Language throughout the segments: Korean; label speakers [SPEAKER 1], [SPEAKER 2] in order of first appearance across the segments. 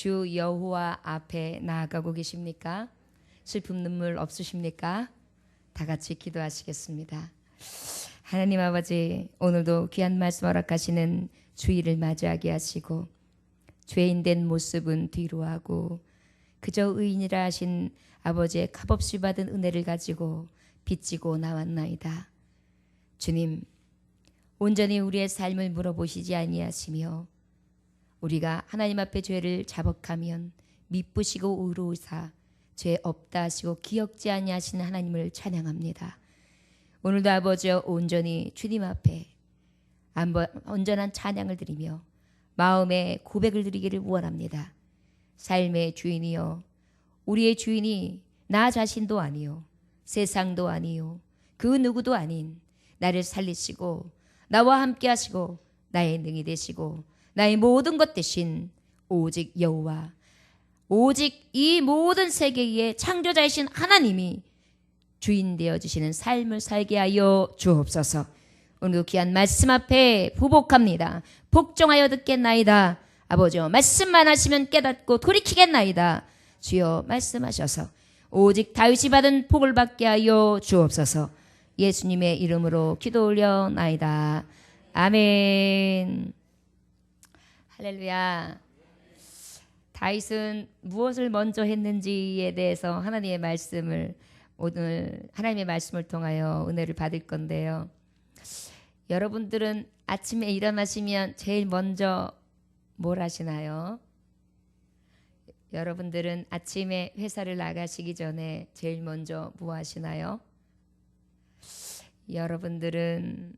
[SPEAKER 1] 주 여호와 앞에 나아가고 계십니까? 슬픔 눈물 없으십니까? 다 같이 기도하시겠습니다. 하나님 아버지, 오늘도 귀한 말씀 허락하시는 주일을 맞이하게 하시고 죄인된 모습은 뒤로 하고 그저 의인이라 하신 아버지의 값없이 받은 은혜를 가지고 빚지고 나왔나이다. 주님, 온전히 우리의 삶을 물어보시지 아니하시며 우리가 하나님 앞에 죄를 자복하면 미쁘시고 의로우사 죄 없다 하시고 기억지 아니하시는 하나님을 찬양합니다. 오늘도 아버지여 온전히 주님 앞에 온전한 찬양을 드리며 마음의 고백을 드리기를 원합니다. 삶의 주인이여, 우리의 주인이 나 자신도 아니요 세상도 아니요 그 누구도 아닌 나를 살리시고 나와 함께 하시고 나의 능히 되시고 나의 모든 것 되신 오직 여호와, 오직 이 모든 세계의 창조자이신 하나님이 주인 되어주시는 삶을 살게 하여 주옵소서. 오늘도 귀한 말씀 앞에 부복합니다. 복종하여 듣겠나이다. 아버지여, 말씀만 하시면 깨닫고 돌이키겠나이다. 주여 말씀하셔서 오직 다윗이 받은 복을 받게 하여 주옵소서. 예수님의 이름으로 기도 올려나이다. 아멘. 할렐루야. 다윗은 무엇을 먼저 했는지에 대해서 하나님의 말씀을 통하여 은혜를 받을 건데요. 여러분들은 아침에 일어나시면 제일 먼저 뭘 하시나요? 여러분들은 아침에 회사를 나가시기 전에 제일 먼저 뭐 하시나요? 여러분들은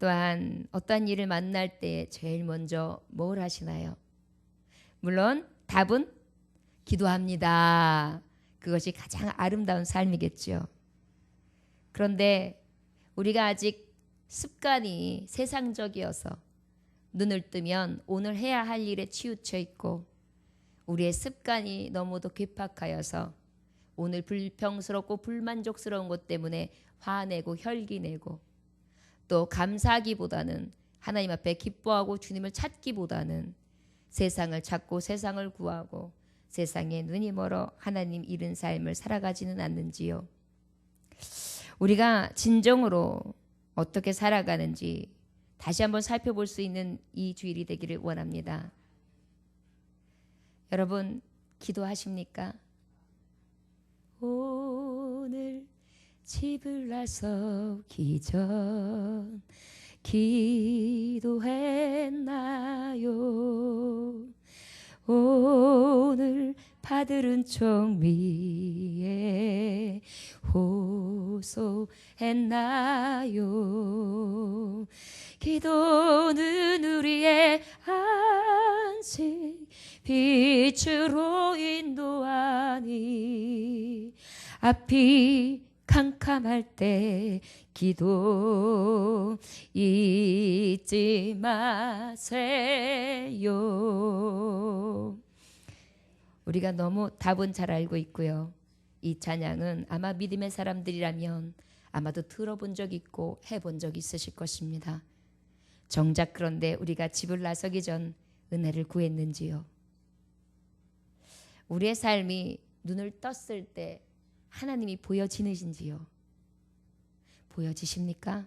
[SPEAKER 1] 또한 어떠한 일을 만날 때 제일 먼저 뭘 하시나요? 물론 답은 기도합니다. 그것이 가장 아름다운 삶이겠죠. 그런데 우리가 아직 습관이 세상적이어서 눈을 뜨면 오늘 해야 할 일에 치우쳐 있고 우리의 습관이 너무도 괴팍하여서 오늘 불평스럽고 불만족스러운 것 때문에 화내고 혈기내고 또 감사하기보다는 하나님 앞에 기뻐하고 주님을 찾기보다는 세상을 찾고 세상을 구하고 세상에 눈이 멀어 하나님 잃은 삶을 살아가지는 않는지요. 우리가 진정으로 어떻게 살아가는지 다시 한번 살펴볼 수 있는 이 주일이 되기를 원합니다. 여러분, 기도하십니까? 오늘 집을 나서기 전 기도했나요? 오늘 받은 총 위에 호소했나요? 기도는 우리의 안식 빛으로 인도하니 앞이 캄캄할 때 기도 잊지 마세요. 우리가 너무 답은 잘 알고 있고요. 이 찬양은 아마 믿음의 사람들이라면 아마도 들어본 적 있고 해본 적 있으실 것입니다. 정작 그런데 우리가 집을 나서기 전 은혜를 구했는지요? 우리의 삶이 눈을 떴을 때 하나님이 보여지는지요? 보여지십니까?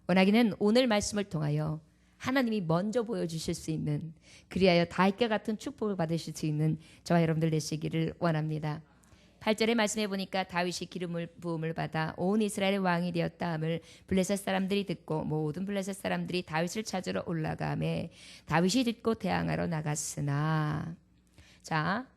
[SPEAKER 1] 원하기는 오늘 말씀을 통하여 하나님이 먼저 보여주실 수 있는, 그리하여 다윗과 같은 축복을 받으실 수 있는 저와 여러분들 되시기를 원합니다. 8절의 말씀해 보니까 다윗이 기름을 부음을 받아 온 이스라엘의 왕이 되었다 함을 블레셋 사람들이 듣고 모든 블레셋 사람들이 다윗을 찾으러 올라가매 다윗이 듣고 대항하러 나갔으나, 자,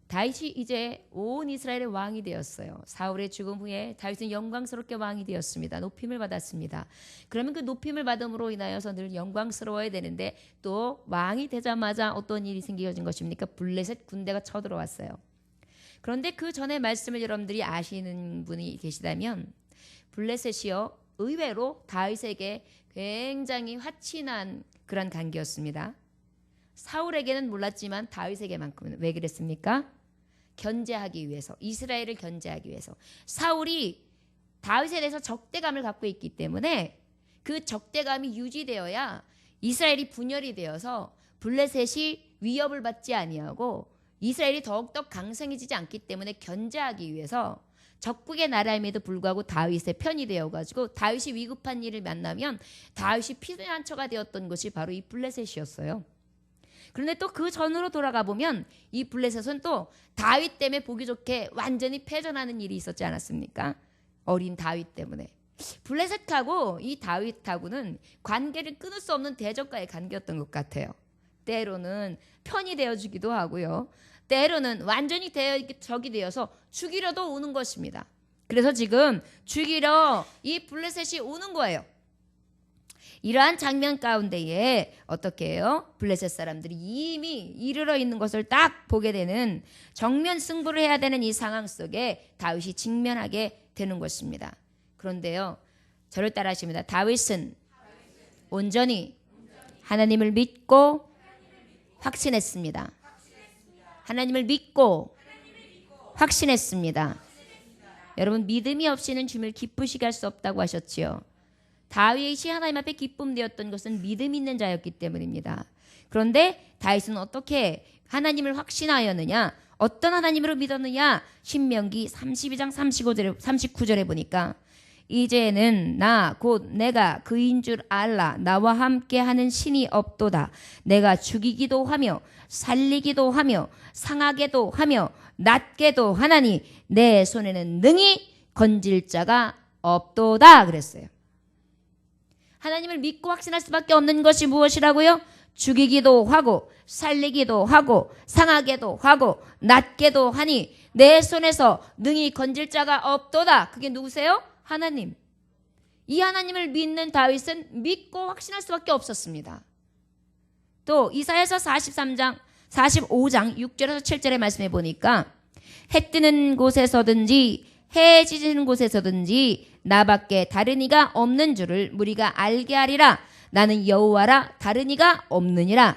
[SPEAKER 1] 다윗이 이제 온 이스라엘의 왕이 되었어요. 사울의 죽음 후에 다윗은 영광스럽게 왕이 되었습니다. 높임을 받았습니다. 그러면 그 높임을 받음으로 인하여서 늘 영광스러워야 되는데 또 왕이 되자마자 어떤 일이 생겨진 것입니까? 블레셋 군대가 쳐들어왔어요. 그런데 그 전에 말씀을 여러분들이 아시는 분이 계시다면 블레셋이요, 의외로 다윗에게 굉장히 화친한 그런 관계였습니다. 사울에게는 몰랐지만 다윗에게만큼은. 왜 그랬습니까? 견제하기 위해서, 이스라엘을 견제하기 위해서. 사울이 다윗에 대해서 적대감을 갖고 있기 때문에 그 적대감이 유지되어야 이스라엘이 분열이 되어서 블레셋이 위협을 받지 아니하고 이스라엘이 더욱더 강성해지지 않기 때문에 견제하기 위해서 적국의 나라임에도 불구하고 다윗의 편이 되어가지고 다윗이 위급한 일을 만나면 다윗이 피난처가 되었던 것이 바로 이 블레셋이었어요. 그런데 또 그 전으로 돌아가 보면 이 블레셋은 또 다윗 때문에 보기 좋게 완전히 패전하는 일이 있었지 않았습니까? 어린 다윗 때문에. 블레셋하고 이 다윗하고는 관계를 끊을 수 없는 대적과의 관계였던 것 같아요. 때로는 편이 되어주기도 하고요. 때로는 완전히 적이 되어서 죽이려도 오는 것입니다. 그래서 지금 죽이러 이 블레셋이 오는 거예요. 이러한 장면 가운데에 어떻게 해요? 블레셋 사람들이 이미 이르러 있는 것을 딱 보게 되는 정면 승부를 해야 되는 이 상황 속에 다윗이 직면하게 되는 것입니다. 그런데요, 저를 따라 하십니다. 다윗은 온전히 하나님을 믿고 확신했습니다. 하나님을 믿고 확신했습니다. 여러분, 믿음이 없이는 주님을 기쁘시게 할 수 없다고 하셨지요. 다윗이 하나님 앞에 기쁨되었던 것은 믿음 있는 자였기 때문입니다. 그런데 다윗은 어떻게 하나님을 확신하였느냐? 어떤 하나님으로 믿었느냐? 신명기 32장 39절에 보니까 이제는 나 곧 내가 그인 줄 알라. 나와 함께 하는 신이 없도다. 내가 죽이기도 하며 살리기도 하며 상하게도 하며 낫게도 하나니 내 손에는 능히 건질 자가 없도다 그랬어요. 하나님을 믿고 확신할 수밖에 없는 것이 무엇이라고요? 죽이기도 하고 살리기도 하고 상하게도 하고 낫게도 하니 내 손에서 능히 건질 자가 없도다. 그게 누구세요? 하나님. 이 하나님을 믿는 다윗은 믿고 확신할 수밖에 없었습니다. 또 이사야서 45장 6절에서 7절의 말씀에 보니까 해 뜨는 곳에서든지 해 지는 곳에서든지 나밖에 다른 이가 없는 줄을 무리가 알게 하리라. 나는 여호와라 다른 이가 없느니라.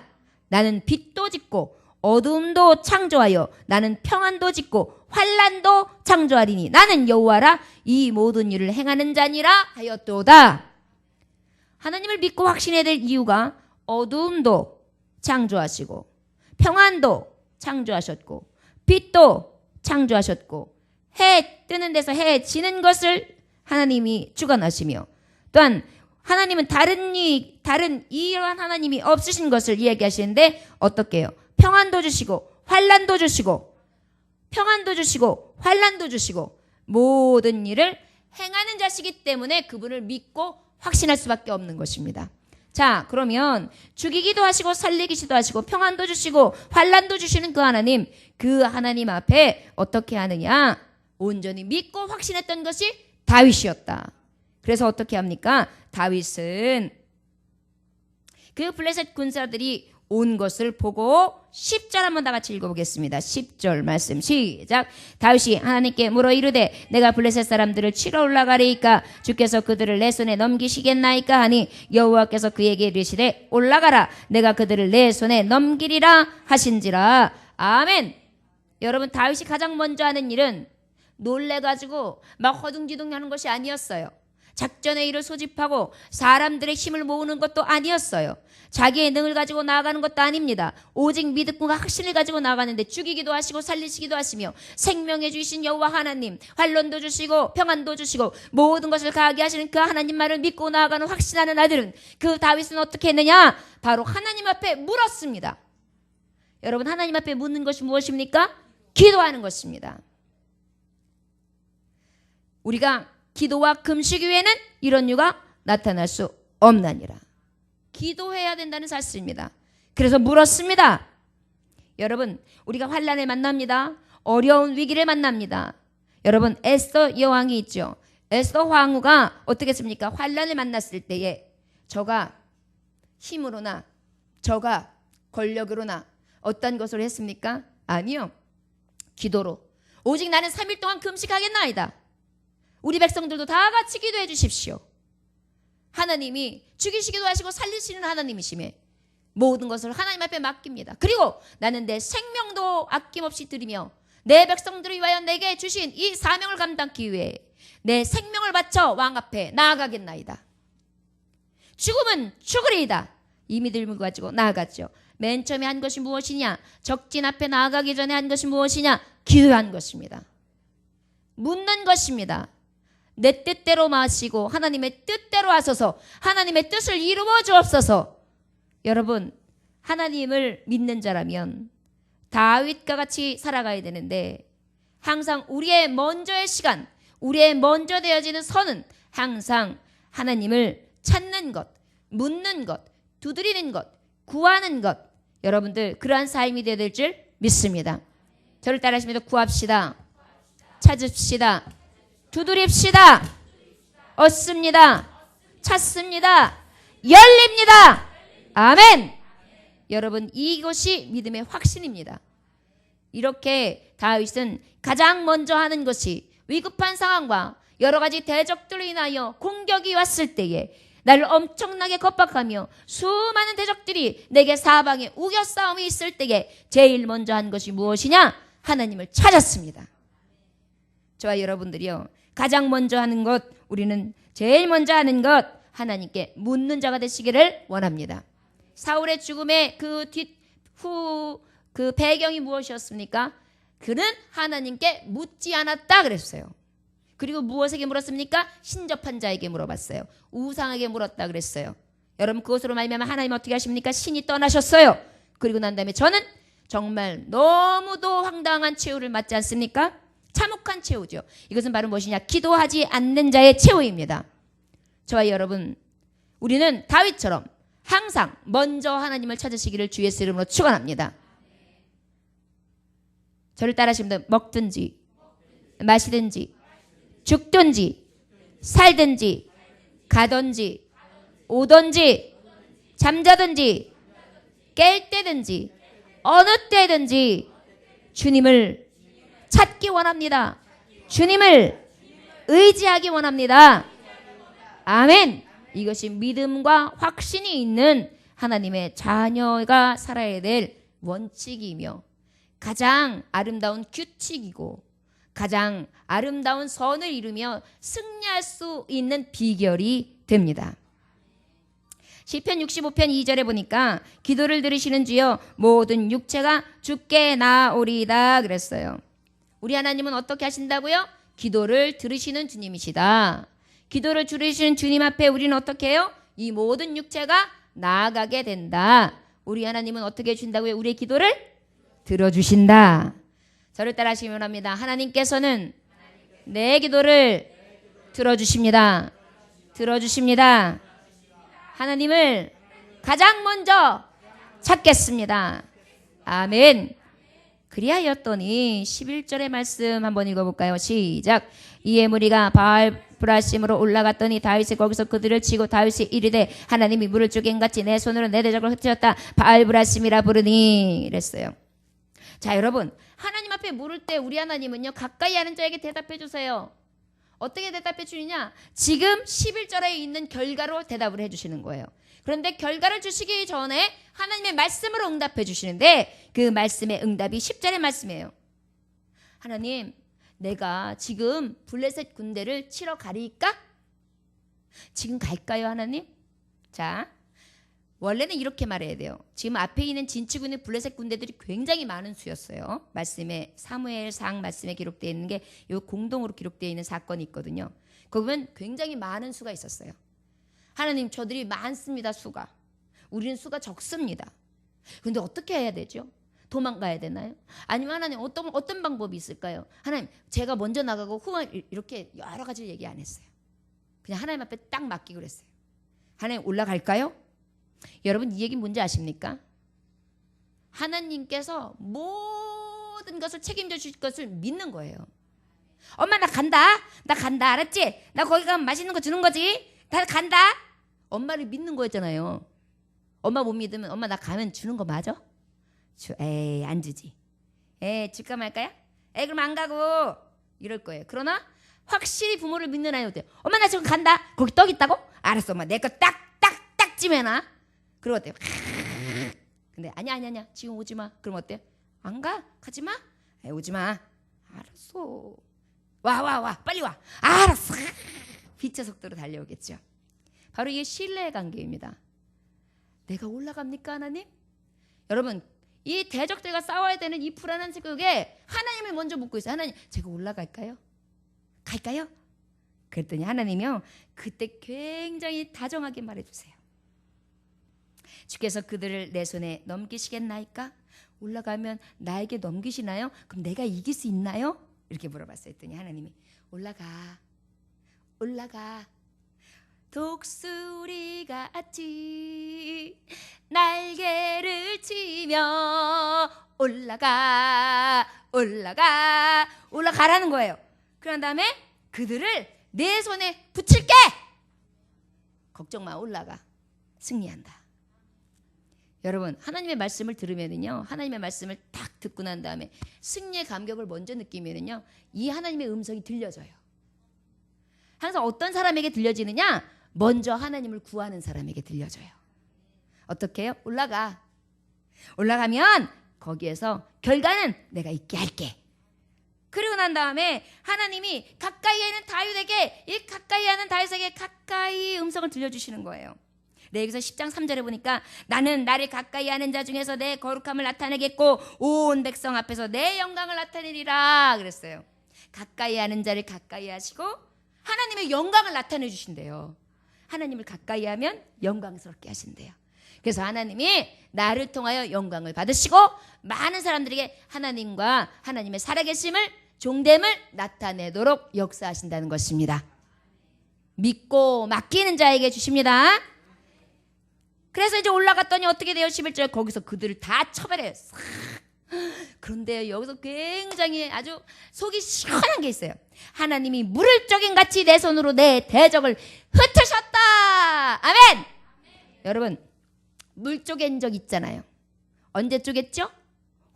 [SPEAKER 1] 나는 빛도 짓고 어둠도 창조하여 나는 평안도 짓고 환난도 창조하리니 나는 여호와라 이 모든 일을 행하는 자니라 하였도다. 하나님을 믿고 확신해야 될 이유가 어둠도 창조하시고 평안도 창조하셨고 빛도 창조하셨고 해 뜨는 데서 해 지는 것을 하나님이 주관하시며 또한 하나님은 다른 이러한 하나님이 없으신 것을 이야기하시는데 어떻게 해요? 평안도 주시고 환난도 주시고 평안도 주시고 환난도 주시고 모든 일을 행하는 자시기 때문에 그분을 믿고 확신할 수밖에 없는 것입니다. 자, 그러면 죽이기도 하시고 살리기도 하시고 평안도 주시고 환난도 주시는 그 하나님 앞에 어떻게 하느냐? 온전히 믿고 확신했던 것이 다윗이었다. 그래서 어떻게 합니까? 다윗은 그 블레셋 군사들이 온 것을 보고 10절 한번 다 같이 읽어보겠습니다. 10절 말씀 시작. 다윗이 하나님께 물어 이르되 내가 블레셋 사람들을 치러 올라가리이까 주께서 그들을 내 손에 넘기시겠나이까 하니 여호와께서 그에게 이르시되 올라가라 내가 그들을 내 손에 넘기리라 하신지라. 아멘. 여러분, 다윗이 가장 먼저 하는 일은 놀래가지고 막 허둥지둥하는 것이 아니었어요. 작전의 일을 소집하고 사람들의 힘을 모으는 것도 아니었어요. 자기의 능을 가지고 나아가는 것도 아닙니다. 오직 믿음과 확신을 가지고 나아가는데 죽이기도 하시고 살리시기도 하시며 생명해 주신 여호와 하나님, 환난도 주시고 평안도 주시고 모든 것을 가하게 하시는 그 하나님 말을 믿고 나아가는 확신하는 아들은 그 다윗은 어떻게 했느냐? 바로 하나님 앞에 물었습니다. 여러분, 하나님 앞에 묻는 것이 무엇입니까? 기도하는 것입니다. 우리가 기도와 금식 외에는 이런 이유가 나타날 수 없나니라. 기도해야 된다는 사실입니다. 그래서 물었습니다. 여러분, 우리가 환난을 만납니다. 어려운 위기를 만납니다. 여러분, 에스더 여왕이 있죠. 에스더 황후가 어떻게 했습니까? 환난을 만났을 때에 저가 힘으로나 저가 권력으로나 어떤 것을 했습니까? 아니요. 기도로. 오직 나는 3일 동안 금식하겠나이다. 우리 백성들도 다 같이 기도해 주십시오. 하나님이 죽이시기도 하시고 살리시는 하나님이심에 모든 것을 하나님 앞에 맡깁니다. 그리고 나는 내 생명도 아낌없이 드리며 내 백성들을 위하여 내게 주신 이 사명을 감당하기 위해 내 생명을 바쳐 왕 앞에 나아가겠나이다. 죽음은 죽으리이다. 이 믿음을 가지고 나아갔죠. 맨 처음에 한 것이 무엇이냐? 적진 앞에 나아가기 전에 한 것이 무엇이냐? 기도한 것입니다. 묻는 것입니다. 내 뜻대로 마시고 하나님의 뜻대로 하소서. 하나님의 뜻을 이루어 주옵소서. 여러분, 하나님을 믿는 자라면 다윗과 같이 살아가야 되는데 항상 우리의 먼저의 시간, 우리의 먼저 되어지는 선은 항상 하나님을 찾는 것, 묻는 것, 두드리는 것, 구하는 것. 여러분들 그러한 삶이 되어야 될 줄 믿습니다. 저를 따라하시면서 구합시다. 찾읍시다. 두드립시다. 얻습니다. 찾습니다. 열립니다. 아멘. 여러분, 이것이 믿음의 확신입니다. 이렇게 다윗은 가장 먼저 하는 것이 위급한 상황과 여러 가지 대적들로 인하여 공격이 왔을 때에 나를 엄청나게 겁박하며 수많은 대적들이 내게 사방에 우겨싸움이 있을 때에 제일 먼저 한 것이 무엇이냐? 하나님을 찾았습니다. 저와 여러분들이요, 가장 먼저 하는 것, 우리는 제일 먼저 하는 것, 하나님께 묻는 자가 되시기를 원합니다. 사울의 죽음의 그 배경이 무엇이었습니까? 그는 하나님께 묻지 않았다 그랬어요. 그리고 무엇에게 물었습니까? 신접한 자에게 물어봤어요. 우상에게 물었다 그랬어요. 여러분, 그것으로 말미암아 하나님 어떻게 하십니까? 신이 떠나셨어요. 그리고 난 다음에 저는 정말 너무도 황당한 최후를 맞지 않습니까? 참혹한 최후죠. 이것은 바로 무엇이냐? 기도하지 않는 자의 최후입니다. 저와 여러분, 우리는 다윗처럼 항상 먼저 하나님을 찾으시기를 주 예수 이름으로 축원합니다. 저를 따라하시면 먹든지 마시든지 죽든지 살든지 가든지 오든지 잠자든지 깰 때든지 어느 때든지 주님을 찾기 원합니다. 주님을 의지하기 원합니다. 아멘. 이것이 믿음과 확신이 있는 하나님의 자녀가 살아야 될 원칙이며 가장 아름다운 규칙이고 가장 아름다운 선을 이루며 승리할 수 있는 비결이 됩니다. 시편 65편 2절에 보니까 기도를 들으시는 주여 모든 육체가 주께 나오리다 그랬어요. 우리 하나님은 어떻게 하신다고요? 기도를 들으시는 주님이시다. 기도를 들으시는 주님 앞에 우리는 어떻게 해요? 이 모든 육체가 나아가게 된다. 우리 하나님은 어떻게 해주신다고요? 우리의 기도를 들어주신다. 저를 따라하시면 합니다. 하나님께서는 내 기도를 들어주십니다. 들어주십니다. 하나님을 가장 먼저 찾겠습니다. 아멘. 그리하였더니 11절의 말씀 한번 읽어볼까요? 시작. 이에 무리가 바알브라심으로 올라갔더니 다윗이 거기서 그들을 치고 다윗이 이르되 하나님이 물을 쪼갠같이 내 손으로 내 대적을 흩뜨렸다. 바알브라심이라 부르니 이랬어요. 자, 여러분, 하나님 앞에 물을 때 우리 하나님은요, 가까이 하는 자에게 대답해 주세요. 어떻게 대답해 주느냐? 지금 11절에 있는 결과로 대답을 해 주시는 거예요. 그런데 결과를 주시기 전에 하나님의 말씀으로 응답해 주시는데 그 말씀의 응답이 10절의 말씀이에요. 하나님, 내가 지금 블레셋 군대를 치러 가리까? 지금 갈까요, 하나님? 자, 원래는 이렇게 말해야 돼요. 지금 앞에 있는 진치군의 블레셋 군대들이 굉장히 많은 수였어요. 말씀에 사무엘상 말씀에 기록되어 있는 게 이 공동으로 기록되어 있는 사건이 있거든요. 거기 보면 굉장히 많은 수가 있었어요. 하나님, 저들이 많습니다, 수가. 우리는 수가 적습니다. 그런데 어떻게 해야 되죠? 도망가야 되나요? 아니면 하나님 어떤 방법이 있을까요? 하나님, 제가 먼저 나가고 이렇게 여러 가지 얘기 안 했어요. 그냥 하나님 앞에 딱 맡기고 그랬어요. 하나님, 올라갈까요? 여러분, 이 얘기 뭔지 아십니까? 하나님께서 모든 것을 책임져 주실 것을 믿는 거예요. 엄마, 나 간다. 나 간다. 알았지? 나 거기 가면 맛있는 거 주는 거지. 나 간다. 엄마를 믿는 거였잖아요. 엄마 못 믿으면 엄마 나 가면 주는 거 맞아? 에이, 안 주지. 에이, 줄까 말까요? 에이, 그럼 안 가고 이럴 거예요. 그러나 확실히 부모를 믿는 아이 어때요? 엄마, 나 지금 간다. 거기 떡 있다고? 알았어, 엄마. 내 거 딱 찜해놔. 그럼 어때요? 근데 아니야 지금 오지 마. 그럼 어때요? 안 가? 가지 마? 에이, 오지 마. 알았어. 와 빨리 와. 알았어. 빛의 속도로 달려오겠죠. 바로 이게 신뢰의 관계입니다. 내가 올라갑니까, 하나님? 여러분 이 대적들과 싸워야 되는 이 불안한 생각에 하나님을 먼저 묻고 있어요. 하나님, 제가 올라갈까요? 갈까요? 그랬더니 하나님이요, 그때 굉장히 다정하게 말해주세요. 주께서 그들을 내 손에 넘기시겠나이까? 올라가면 나에게 넘기시나요? 그럼 내가 이길 수 있나요? 이렇게 물어봤어요. 했더니 하나님이 올라가 독수리가 같이 날개를 치며 올라가라는 거예요. 그런 다음에 그들을 내 손에 붙일게. 걱정 마, 올라가. 승리한다. 여러분, 하나님의 말씀을 들으면은요, 하나님의 말씀을 딱 듣고 난 다음에 승리의 감격을 먼저 느끼면은요, 이 하나님의 음성이 들려져요. 항상 어떤 사람에게 들려지느냐? 먼저 하나님을 구하는 사람에게 들려져요. 어떻게 해요? 올라가면 거기에서 결과는 내가 있게 할게. 그리고 난 다음에 하나님이 가까이에 있는 다윗에게, 이 가까이 하는 다윗에게 가까이 음성을 들려주시는 거예요. 레위기서 10장 3절에 보니까 나는 나를 가까이 하는 자 중에서 내 거룩함을 나타내겠고 온 백성 앞에서 내 영광을 나타내리라 그랬어요. 가까이 하는 자를 가까이 하시고 하나님의 영광을 나타내 주신대요. 하나님을 가까이 하면 영광스럽게 하신대요. 그래서 하나님이 나를 통하여 영광을 받으시고 많은 사람들에게 하나님과 하나님의 살아계심을, 종됨을 나타내도록 역사하신다는 것입니다. 믿고 맡기는 자에게 주십니다. 그래서 이제 올라갔더니 어떻게 돼요? 11절 거기서 그들을 다 쳐버려요. 그런데 여기서 굉장히 아주 속이 시원한 게 있어요. 하나님이 물을 쪼긴 같이 내 손으로 내 대적을 흩으셨다. 아멘. 여러분, 물 쪼갠 적 있잖아요. 언제 쪼갰죠?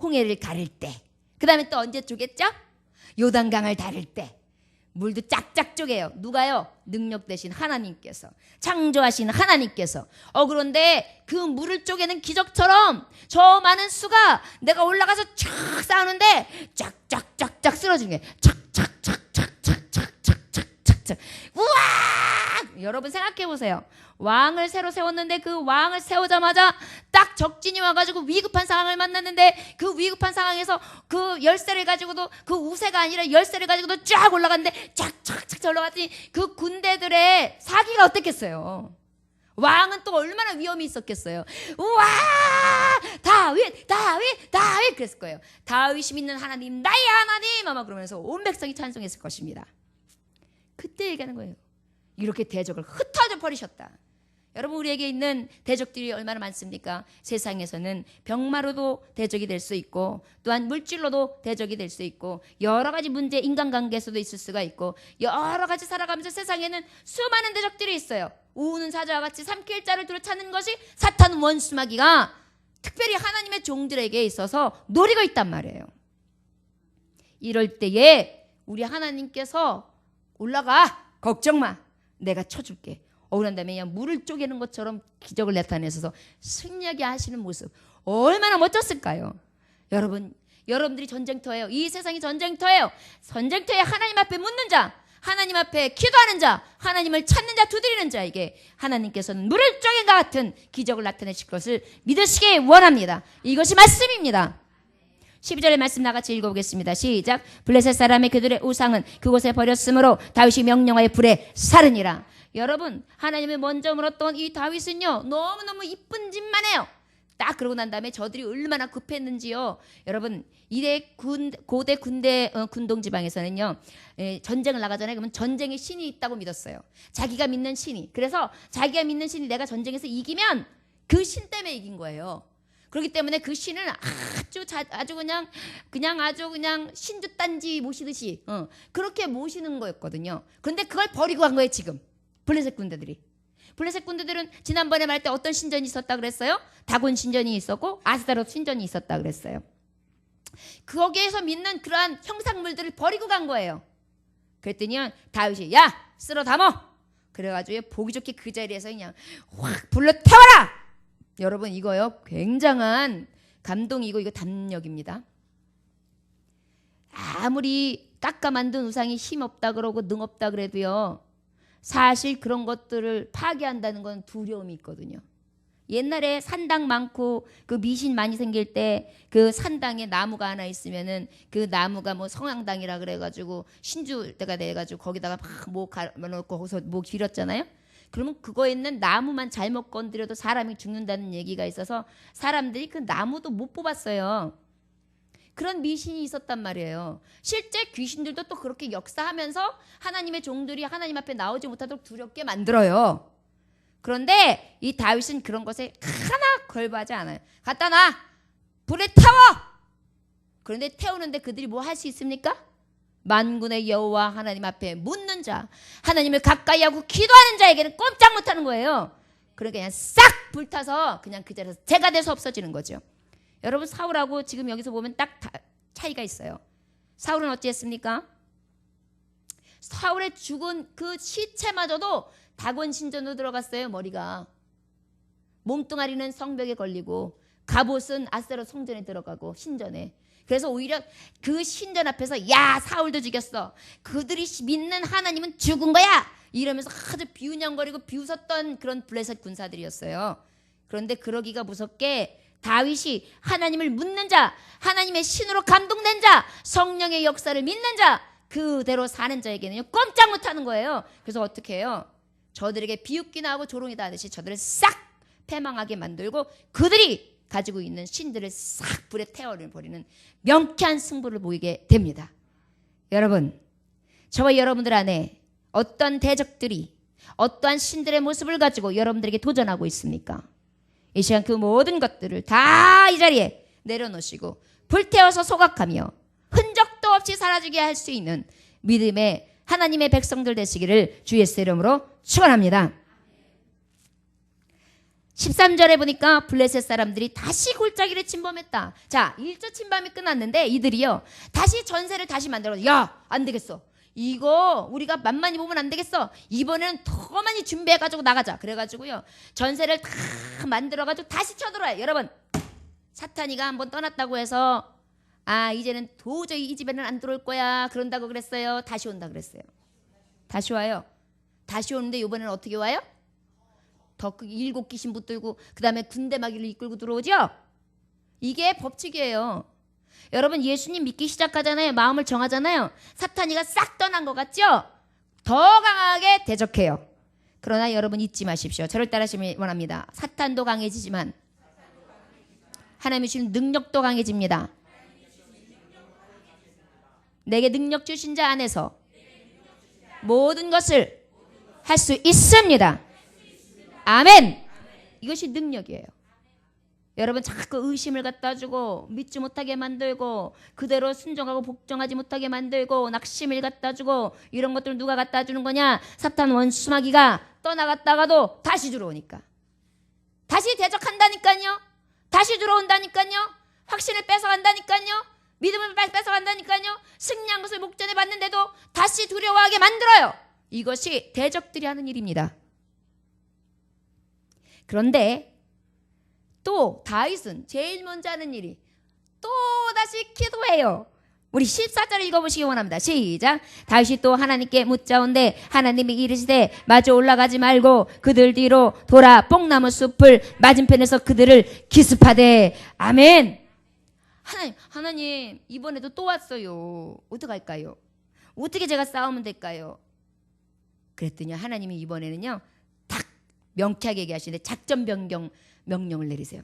[SPEAKER 1] 홍해를 가를 때. 그 다음에 또 언제 쪼갰죠? 요단강을 다를 때. 물도 짝짝 쪼개요. 누가요? 능력 대신 하나님께서, 창조하신 하나님께서. 그런데 그 물을 쪼개는 기적처럼 저 많은 수가 내가 올라가서 촥 싸우는데 짝짝짝짝 쓰러지는 거예요. 착착착착착착착착착. 우와! 여러분 생각해 보세요. 왕을 새로 세웠는데 그 왕을 세우자마자 딱 적진이 와가지고 위급한 상황을 만났는데 그 위급한 상황에서 그 열쇠를 가지고도, 그 우세가 아니라 열쇠를 가지고도 쫙 올라갔는데 쫙쫙쫙 올라갔더니 그 군대들의 사기가 어땠겠어요? 왕은 또 얼마나 위험이 있었겠어요. 우와! 다윗 그랬을 거예요. 다윗이 믿는 하나님, 나의 하나님 아마 그러면서 온 백성이 찬송했을 것입니다. 그때 얘기하는 거예요. 이렇게 대적을 흩어져 버리셨다. 여러분, 우리에게 있는 대적들이 얼마나 많습니까? 세상에서는 병마로도 대적이 될 수 있고, 또한 물질로도 대적이 될 수 있고, 여러 가지 문제, 인간관계에서도 있을 수가 있고, 여러 가지 살아가면서 세상에는 수많은 대적들이 있어요. 우는 사자와 같이 삼킬 자를 둘러찾는 것이 사탄 원수마귀가 특별히 하나님의 종들에게 있어서 노리고 있단 말이에요. 이럴 때에 우리 하나님께서 올라가, 걱정 마, 내가 쳐줄게. 그런 다음에 그냥 물을 쪼개는 것처럼 기적을 나타내셔서 승리하게 하시는 모습, 얼마나 멋졌을까요? 여러분들이 전쟁터예요. 이 세상이 전쟁터예요. 전쟁터에 하나님 앞에 묻는 자, 하나님 앞에 기도하는 자, 하나님을 찾는 자, 두드리는 자에게 하나님께서는 물을 쪼갠 것 같은 기적을 나타내실 것을 믿으시기 원합니다. 이것이 말씀입니다. 12절의 말씀 나같이 읽어보겠습니다. 시작. 블레셋 사람의 그들의 우상은 그곳에 버렸으므로 다윗이 명령하여 불에 사르니라. 여러분, 하나님을 먼저 물었던 이 다윗은요, 너무너무 이쁜 짓만 해요. 딱 그러고 난 다음에 저들이 얼마나 급했는지요. 여러분, 고대 군동 지방에서는요, 전쟁을 나가잖아요. 그러면 전쟁의 신이 있다고 믿었어요. 자기가 믿는 신이. 그래서 자기가 믿는 신이 내가 전쟁에서 이기면 그 신 때문에 이긴 거예요. 그렇기 때문에 그 신은 아주 그냥 신주 딴지 모시듯이 그렇게 모시는 거였거든요. 그런데 그걸 버리고 간 거예요, 지금. 블레셋 군대들이. 블레셋 군대들은 지난번에 말할 때 어떤 신전이 있었다 그랬어요? 다곤 신전이 있었고 아스타롯 신전이 있었다 그랬어요. 거기에서 믿는 그러한 형상물들을 버리고 간 거예요. 그랬더니 다윗이 야, 쓸어 담어. 그래가지고 보기 좋게 그 자리에서 그냥 확 불러 태워라. 여러분, 이거요, 굉장한 감동이고 이거 담력입니다. 아무리 깎아 만든 우상이 힘없다 그러고 능없다 그래도요, 사실 그런 것들을 파괴한다는 건 두려움이 있거든요. 옛날에 산당 많고 그 미신 많이 생길 때 그 산당에 나무가 하나 있으면은 그 나무가 뭐 성황당이라 그래가지고 신주 때가 돼가지고 거기다가 막목 놓고 거기서 목 길었잖아요. 그러면 그거에 있는 나무만 잘못 건드려도 사람이 죽는다는 얘기가 있어서 사람들이 그 나무도 못 뽑았어요. 그런 미신이 있었단 말이에요. 실제 귀신들도 또 그렇게 역사하면서 하나님의 종들이 하나님 앞에 나오지 못하도록 두렵게 만들어요. 그런데 이 다윗은 그런 것에 하나 걸부하지 않아요. 갖다 놔! 불에 태워! 그런데 태우는데 그들이 뭐 할 수 있습니까? 만군의 여호와 하나님 앞에 묻는 자, 하나님을 가까이 하고 기도하는 자에게는 꼼짝 못하는 거예요. 그러니까 그냥 싹 불타서 그냥 그 자리에서 재가 돼서 없어지는 거죠. 여러분, 사울하고 지금 여기서 보면 딱 차이가 있어요. 사울은 어찌했습니까? 사울의 죽은 그 시체마저도 다곤 신전으로 들어갔어요. 머리가 몸뚱아리는 성벽에 걸리고 갑옷은 아세라 성전에 들어가고 신전에. 그래서 오히려 그 신전 앞에서 야, 사울도 죽였어, 그들이 믿는 하나님은 죽은 거야, 이러면서 아주 비웃냥거리고 비웃었던 그런 블레셋 군사들이었어요. 그런데 그러기가 무섭게 다윗이 하나님을 묻는 자, 하나님의 신으로 감동된 자, 성령의 역사를 믿는 자, 그대로 사는 자에게는요 꼼짝 못하는 거예요. 그래서 어떻게 해요? 저들에게 비웃기나 하고 조롱이다 하듯이 저들을 싹 패망하게 만들고 그들이 가지고 있는 신들을 싹 불에 태워버리는 명쾌한 승부를 보이게 됩니다. 여러분, 저와 여러분들 안에 어떤 대적들이 어떠한 신들의 모습을 가지고 여러분들에게 도전하고 있습니까? 이 시간 그 모든 것들을 다 이 자리에 내려놓으시고 불태워서 소각하며 흔적도 없이 사라지게 할 수 있는 믿음의 하나님의 백성들 되시기를 주 예수의 이름으로 축원합니다. 13절에 보니까 블레셋 사람들이 다시 골짜기를 침범했다. 자, 1조 침범이 끝났는데 이들이요 다시 전세를 다시 만들어서 야, 안 되겠어, 이거 우리가 만만히 보면 안 되겠어, 이번에는 더 많이 준비해가지고 나가자. 그래가지고요 전세를 다 만들어가지고 다시 쳐들어와요. 여러분, 사탄이가 한번 떠났다고 해서 아, 이제는 도저히 이 집에는 안 들어올 거야 그런다고 그랬어요? 다시 온다 그랬어요? 다시 와요. 다시 오는데 이번에는 어떻게 와요? 더 7귀신 붙들고 그 다음에 군대 마귀를 이끌고 들어오죠? 이게 법칙이에요. 여러분, 예수님 믿기 시작하잖아요. 마음을 정하잖아요. 사탄이가 싹 떠난 것 같죠? 더 강하게 대적해요. 그러나 여러분 잊지 마십시오. 저를 따르시길 원합니다. 사탄도 강해지지만 하나님이 주신 능력도 강해집니다. 내게 능력 주신 자 안에서 모든 것을 할 수 있습니다. 아멘. 이것이 능력이에요. 여러분, 자꾸 의심을 갖다 주고 믿지 못하게 만들고 그대로 순종하고 복종하지 못하게 만들고 낙심을 갖다 주고 이런 것들 누가 갖다 주는 거냐? 사탄 원수 마귀가 떠나갔다가도 다시 들어오니까, 다시 대적한다니까요. 다시 들어온다니까요. 확신을 뺏어간다니까요. 믿음을 뺏어간다니까요. 승리한 것을 목전에 봤는데도 다시 두려워하게 만들어요. 이것이 대적들이 하는 일입니다. 그런데 또 다윗은 제일 먼저 하는 일이 또 다시 기도해요. 우리 14절 읽어보시기 원합니다. 시작. 다윗이 또 하나님께 묻자온데 하나님이 이르시되 마주 올라가지 말고 그들 뒤로 돌아 뽕나무 숲을 맞은편에서 그들을 기습하되. 아멘. 하나님 이번에도 또 왔어요. 어떡할까요? 어떻게 제가 싸우면 될까요? 그랬더니 하나님이 이번에는요 딱 명쾌하게 얘기하시는데 작전 변경 명령을 내리세요.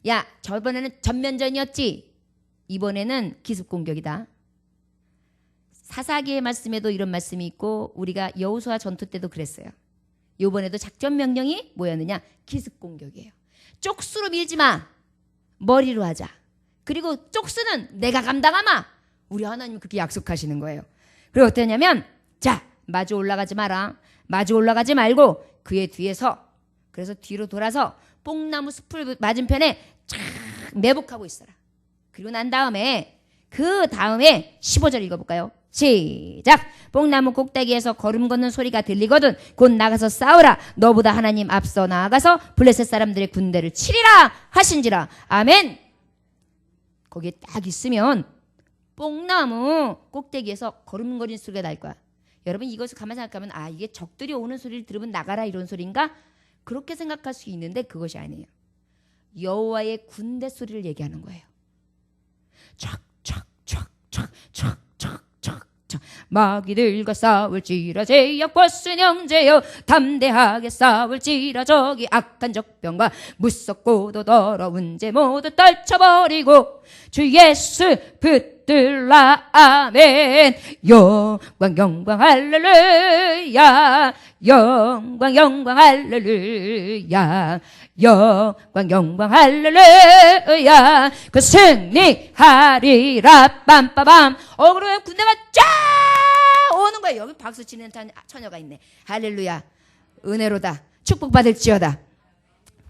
[SPEAKER 1] 야, 저번에는 전면전이었지, 이번에는 기습 공격이다. 사사기의 말씀에도 이런 말씀이 있고 우리가 여호수아 전투 때도 그랬어요. 이번에도 작전 명령이 뭐였느냐? 기습 공격이에요. 쪽수로 밀지 마, 머리로 하자. 그리고 쪽수는 내가 감당하마. 우리 하나님이 그렇게 약속하시는 거예요. 그리고 어떠냐면, 자, 마주 올라가지 마라. 마주 올라가지 말고 그의 뒤에서, 그래서 뒤로 돌아서 뽕나무 숲을 맞은편에 쫙 매복하고 있어라. 그리고 난 다음에 그 다음에 15절 읽어볼까요? 시작. 뽕나무 꼭대기에서 걸음 걷는 소리가 들리거든 곧 나가서 싸우라. 너보다 하나님 앞서 나아가서 블레셋 사람들의 군대를 치리라 하신지라. 아멘. 거기에 딱 있으면 뽕나무 꼭대기에서 걸음걸이는 소리가 날 거야. 여러분, 이것을 가만히 생각하면 아, 이게 적들이 오는 소리를 들으면 나가라 이런 소리인가? 그렇게 생각할 수 있는데 그것이 아니에요. 여호와의 군대 소리를 얘기하는 거예요. 촥촥촥촥촥촥촥 마귀들과 싸울지라 제약 벗은 형제여 담대하게 싸울지라 저기 악한 적병과 무섭고도 더러운 죄 모두 떨쳐버리고 주 예수 붙들라. 아멘. 영광 영광 할렐루야. 영광 영광 할렐루야. 영광 영광 할렐루야. 그 승리하리라. 빰빠밤. 그리고 군대가 쫙 오는 거예요. 여기 박수 치는 처녀가 있네. 할렐루야. 은혜로다. 축복받을지어다.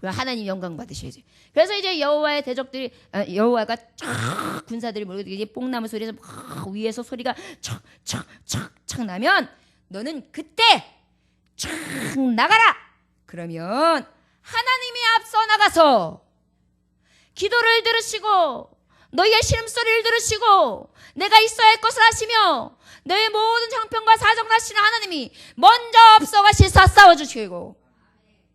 [SPEAKER 1] 하나님 영광 받으셔야지. 그래서 이제 여호와의 대적들이 여호와가 쫙 군사들이 모이고 이제 뽕나무 소리에서 위에서 소리가 촥촥촥촥 나면 너는 그때 쫙 나가라. 그러면 하나님이 앞서 나가서 기도를 들으시고 너희의 신음소리를 들으시고 내가 있어야 할 것을 하시며 너의 모든 형편과 사정을 하시는 하나님이 먼저 앞서가시사 싸워주시고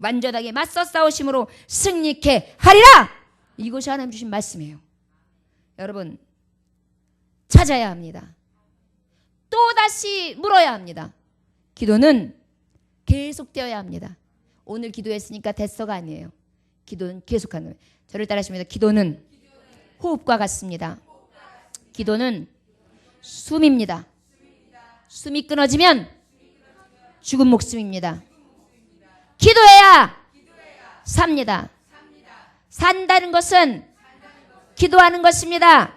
[SPEAKER 1] 완전하게 맞서 싸우심으로 승리케 하리라. 이것이 하나님 주신 말씀이에요. 여러분 찾아야 합니다. 또다시 물어야 합니다. 기도는 계속되어야 합니다. 오늘 기도했으니까 됐어가 아니에요. 기도는 계속하는 거예요. 저를 따라하십니다. 기도는 호흡과 같습니다. 기도는 숨입니다. 숨이 끊어지면 죽은 목숨입니다. 기도해야 삽니다. 산다는 것은 기도하는 것입니다.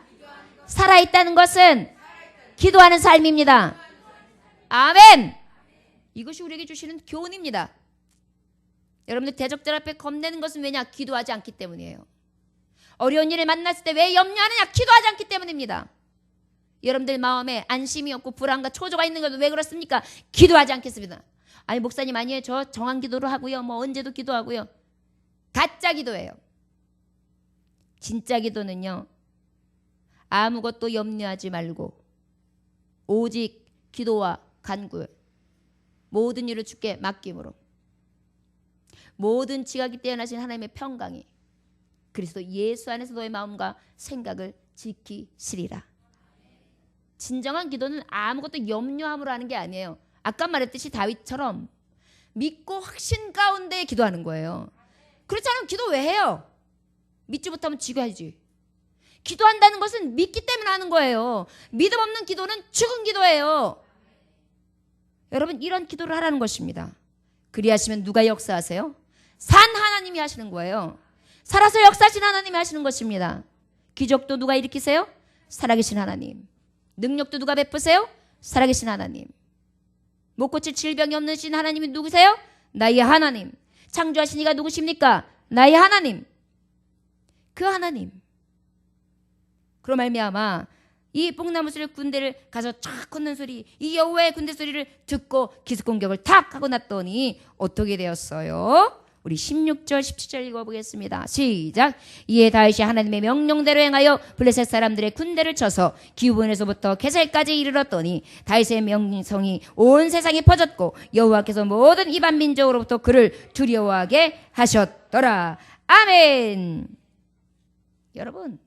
[SPEAKER 1] 살아있다는 것은 기도하는 삶입니다. 아멘. 이것이 우리에게 주시는 교훈입니다. 여러분들 대적들 앞에 겁내는 것은 왜냐? 기도하지 않기 때문이에요. 어려운 일을 만났을 때 왜 염려하느냐? 기도하지 않기 때문입니다. 여러분들 마음에 안심이 없고 불안과 초조가 있는 것도 왜 그렇습니까? 기도하지 않겠습니다. 아니 목사님 아니에요. 저 정한 기도를 하고요. 뭐 언제도 기도하고요. 가짜 기도예요. 진짜 기도는요. 아무것도 염려하지 말고 오직 기도와 간구 모든 일을 주께 맡김으로 모든 지각이 뛰어나신 하나님의 평강이 그리스도 예수 안에서 너의 마음과 생각을 지키시리라. 진정한 기도는 아무것도 염려함으로 하는 게 아니에요. 아까 말했듯이 다윗처럼 믿고 확신 가운데 기도하는 거예요. 그렇지 않으면 기도 왜 해요? 믿지 못하면 지가야지. 기도한다는 것은 믿기 때문에 하는 거예요. 믿음 없는 기도는 죽은 기도예요. 여러분 이런 기도를 하라는 것입니다. 그리하시면 누가 역사하세요? 산 하나님이 하시는 거예요. 살아서 역사하신 하나님이 하시는 것입니다. 기적도 누가 일으키세요? 살아계신 하나님. 능력도 누가 베푸세요? 살아계신 하나님. 못 고칠 질병이 없는 신 하나님이 누구세요? 나의 하나님. 창조하신 이가 누구십니까? 나의 하나님. 그 하나님. 그로 말미암아 이 뽕나무 소리 군대를 가서 쫙 걷는 소리 이 여호와의 군대 소리를 듣고 기습 공격을 탁 하고 났더니 어떻게 되었어요? 우리 16절 17절 읽어보겠습니다. 시작. 이에 다윗이 하나님의 명령대로 행하여 블레셋 사람들의 군대를 쳐서 기브온에서부터 게셀까지 이르렀더니 다윗의 명성이 온 세상에 퍼졌고 여호와께서 모든 이방 민족으로부터 그를 두려워하게 하셨더라. 아멘. 여러분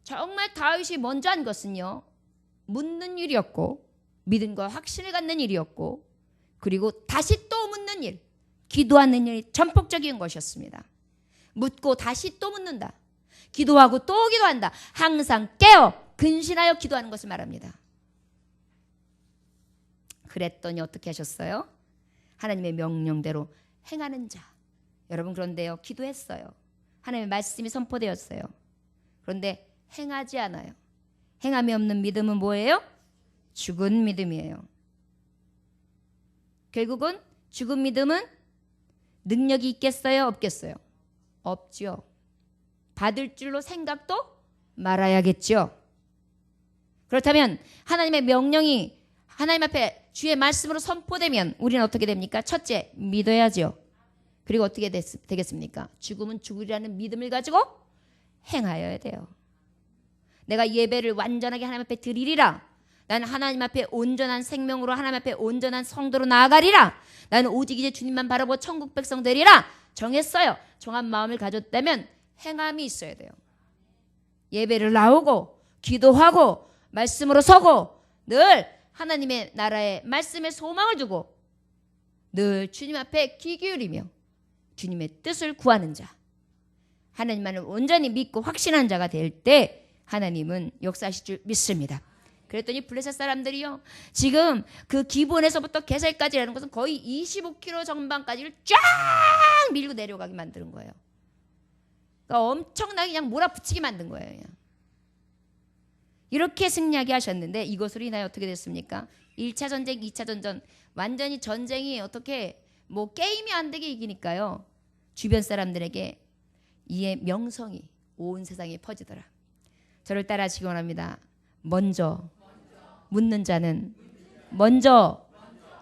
[SPEAKER 1] 정말 다윗이 먼저 한 것은요. 묻는 일이었고 믿음과 확신을 갖는 일이었고 그리고 다시 또 묻는 일. 기도하는 일이 전폭적인 것이었습니다. 묻고 다시 또 묻는다. 기도하고 또 기도한다. 항상 깨어 근신하여 기도하는 것을 말합니다. 그랬더니 어떻게 하셨어요? 하나님의 명령대로 행하는 자. 여러분 그런데요. 기도했어요. 하나님의 말씀이 선포되었어요. 그런데 행하지 않아요. 행함이 없는 믿음은 뭐예요? 죽은 믿음이에요. 결국은 죽은 믿음은 능력이 있겠어요? 없겠어요? 없죠. 받을 줄로 생각도 말아야겠죠. 그렇다면 하나님의 명령이 하나님 앞에 주의 말씀으로 선포되면 우리는 어떻게 됩니까? 첫째, 믿어야죠. 그리고 어떻게 되겠습니까? 죽음은 죽으리라는 믿음을 가지고 행하여야 돼요. 내가 예배를 완전하게 하나님 앞에 드리리라. 나는 하나님 앞에 온전한 생명으로 하나님 앞에 온전한 성도로 나아가리라. 나는 오직 이제 주님만 바라보고 천국 백성 되리라. 정했어요. 정한 마음을 가졌다면 행함이 있어야 돼요. 예배를 나오고 기도하고 말씀으로 서고 늘 하나님의 나라의 말씀에 소망을 두고 늘 주님 앞에 귀 기울이며 주님의 뜻을 구하는 자, 하나님만을 온전히 믿고 확신한 자가 될 때 하나님은 역사하실 줄 믿습니다. 그랬더니 블레셋 사람들이요, 지금 그 기본에서부터 게살까지라는 것은 거의 25km 전방까지를 쫙 밀고 내려가게 만드는 거예요. 그러니까 엄청나게 그냥 몰아붙이게 만든 거예요. 그냥. 이렇게 승리하게 하셨는데 이것으로 인하여 어떻게 됐습니까? 1차 전쟁, 2차 전쟁, 완전히 전쟁이 어떻게 뭐 게임이 안 되게 이기니까요. 주변 사람들에게 이의 명성이 온 세상에 퍼지더라. 저를 따라하시기 원합니다. 먼저 묻는 자는, 먼저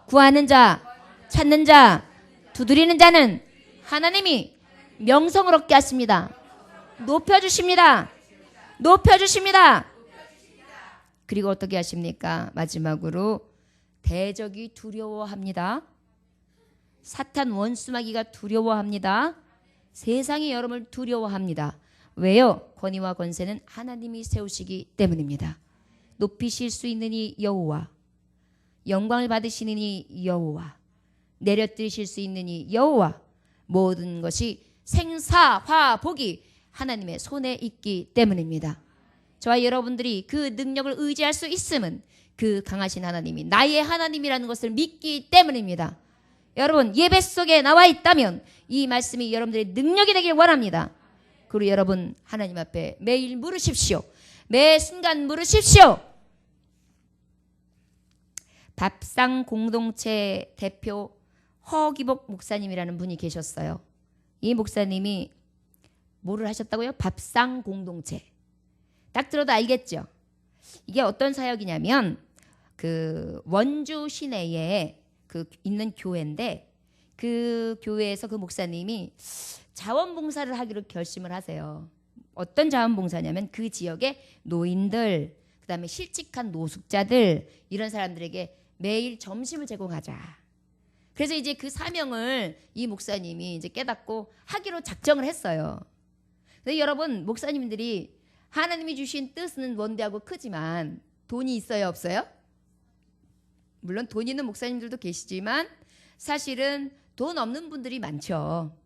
[SPEAKER 1] 구하는 자, 찾는 자, 두드리는 자는 하나님이 명성을 얻게 하십니다. 높여주십니다. 높여주십니다. 그리고 어떻게 하십니까? 마지막으로 대적이 두려워합니다. 사탄 원수마귀가 두려워합니다. 세상이 여러분을 두려워합니다. 왜요? 권위와 권세는 하나님이 세우시기 때문입니다. 높이실 수 있는 이 여호와, 영광을 받으시는 이 여호와, 내려뜨리실 수 있는 이 여호와, 모든 것이 생사화복이 하나님의 손에 있기 때문입니다. 저와 여러분들이 그 능력을 의지할 수 있음은 그 강하신 하나님이 나의 하나님이라는 것을 믿기 때문입니다. 여러분, 예배 속에 나와 있다면 이 말씀이 여러분들의 능력이 되길 원합니다. 그리고 여러분 하나님 앞에 매일 물으십시오. 매 순간 물으십시오. 밥상 공동체 대표 허기복 목사님이라는 분이 계셨어요. 이 목사님이 뭐를 하셨다고요? 밥상 공동체. 딱 들어도 알겠죠? 이게 어떤 사역이냐면 그 원주 시내에 그 있는 교회인데 그 교회에서 그 목사님이 자원봉사를 하기로 결심을 하세요. 어떤 자원봉사냐면 그 지역의 노인들, 그다음에 실직한 노숙자들, 이런 사람들에게 매일 점심을 제공하자. 그래서 이제 그 사명을 이 목사님이 이제 깨닫고 하기로 작정을 했어요. 근데 여러분, 목사님들이 하나님이 주신 뜻은 원대하고 크지만 돈이 있어요, 없어요? 물론 돈 있는 목사님들도 계시지만 사실은 돈 없는 분들이 많죠.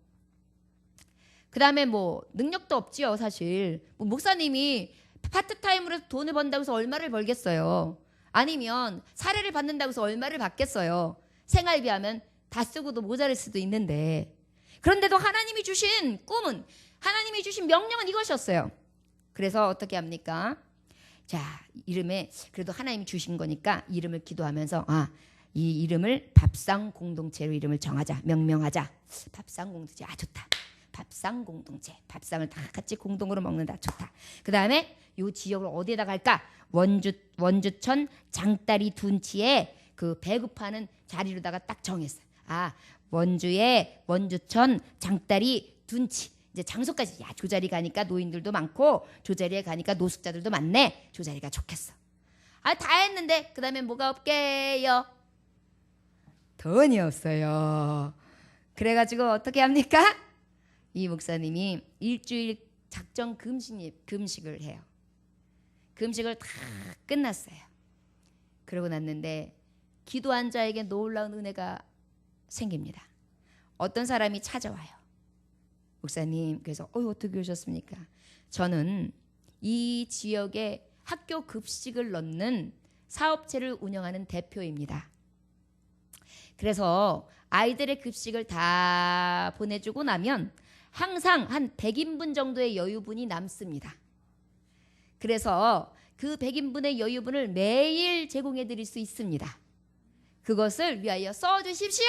[SPEAKER 1] 그 다음에 뭐 능력도 없지요, 사실. 뭐 목사님이 파트타임으로 돈을 번다고 해서 얼마를 벌겠어요. 아니면 사례를 받는다고 해서 얼마를 받겠어요. 생활비 하면 다 쓰고도 모자랄 수도 있는데, 그런데도 하나님이 주신 꿈은, 하나님이 주신 명령은 이것이었어요. 그래서 어떻게 합니까? 자, 이름에 그래도 하나님이 주신 거니까 이름을 기도하면서 이 이름을 밥상 공동체로 이름을 정하자, 명명하자. 밥상 공동체, 좋다. 밥상 공동체, 밥상을 다 같이 공동으로 먹는다, 좋다. 그 다음에 이 지역을 어디에다 갈까? 원주천 장다리 둔치에 그 배급하는 자리로다가 딱 정했어요. 원주의 원주천 장다리 둔치. 이제 장소까지, 조 자리 가니까 노인들도 많고 조 자리에 가니까 노숙자들도 많네. 조 자리가 좋겠어. 다 했는데 그 다음에 뭐가 없게요? 돈이 없어요. 그래가지고 어떻게 합니까? 이 목사님이 일주일 작정 금식을 해요. 금식을 다 끝났어요. 그러고 났는데 기도한 자에게 놀라운 은혜가 생깁니다. 어떤 사람이 찾아와요. 목사님, 그래서 어떻게 오셨습니까? 저는 이 지역에 학교 급식을 넣는 사업체를 운영하는 대표입니다. 그래서 아이들의 급식을 다 보내주고 나면 항상 한 100인분 정도의 여유분이 남습니다. 그래서 그 100인분의 여유분을 매일 제공해 드릴 수 있습니다. 그것을 위하여 써주십시오.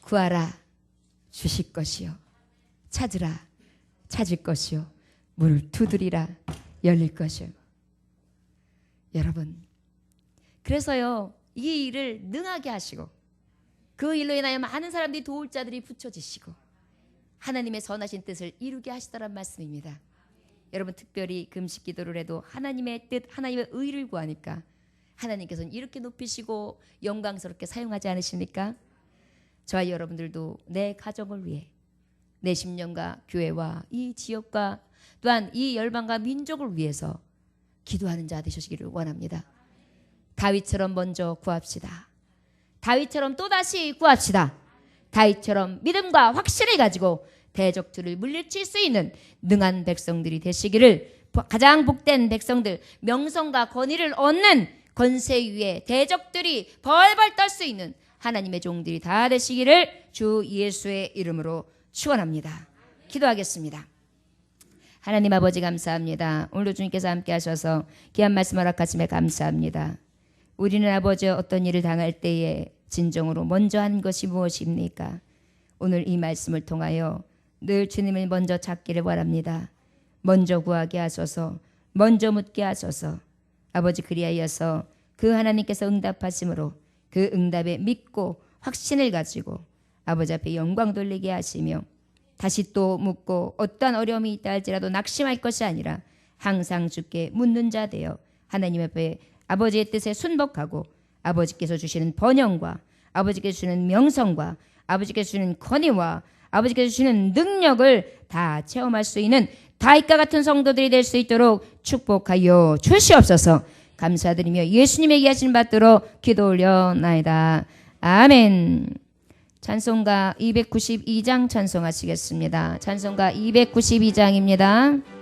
[SPEAKER 1] 구하라, 주실 것이요. 찾으라, 찾을 것이요. 문을 두드리라, 열릴 것이요. 여러분, 그래서요, 이 일을 능하게 하시고 그 일로 인하여 많은 사람들이 도울 자들이 붙여지시고 하나님의 선하신 뜻을 이루게 하시더란 말씀입니다. 여러분 특별히 금식 기도를 해도 하나님의 뜻, 하나님의 의를 구하니까 하나님께서는 이렇게 높이시고 영광스럽게 사용하지 않으십니까? 저와 여러분들도 내 가정을 위해 내 심령과 교회와 이 지역과 또한 이 열방과 민족을 위해서 기도하는 자 되시기를 원합니다. 다윗처럼 먼저 구합시다. 다윗처럼 또다시 구합시다. 다윗처럼 믿음과 확신을 가지고 대적들을 물리칠 수 있는 능한 백성들이 되시기를, 가장 복된 백성들, 명성과 권위를 얻는 권세 위에 대적들이 벌벌 떨 수 있는 하나님의 종들이 다 되시기를 주 예수의 이름으로 축원합니다. 기도하겠습니다. 하나님 아버지 감사합니다. 오늘도 주님께서 함께 하셔서 귀한 말씀 허락하심에 감사합니다. 우리는 아버지 어떤 일을 당할 때에 진정으로 먼저 하는 것이 무엇입니까? 오늘 이 말씀을 통하여 늘 주님을 먼저 찾기를 바랍니다. 먼저 구하게 하소서, 먼저 묻게 하소서. 아버지 그리하여서 그 하나님께서 응답하심으로 그 응답에 믿고 확신을 가지고 아버지 앞에 영광 돌리게 하시며 다시 또 묻고 어떠한 어려움이 있다 할지라도 낙심할 것이 아니라 항상 주께 묻는 자 되어 하나님 앞에 아버지의 뜻에 순복하고 아버지께서 주시는 번영과 아버지께서 주시는 명성과 아버지께서 주시는 권위와 아버지께서 주시는 능력을 다 체험할 수 있는 다윗과 같은 성도들이 될 수 있도록 축복하여 주시옵소서. 감사드리며 예수님의 이하신 받도록 기도 올려나이다. 아멘. 찬송가 292장 찬송하시겠습니다. 찬송가 292장입니다.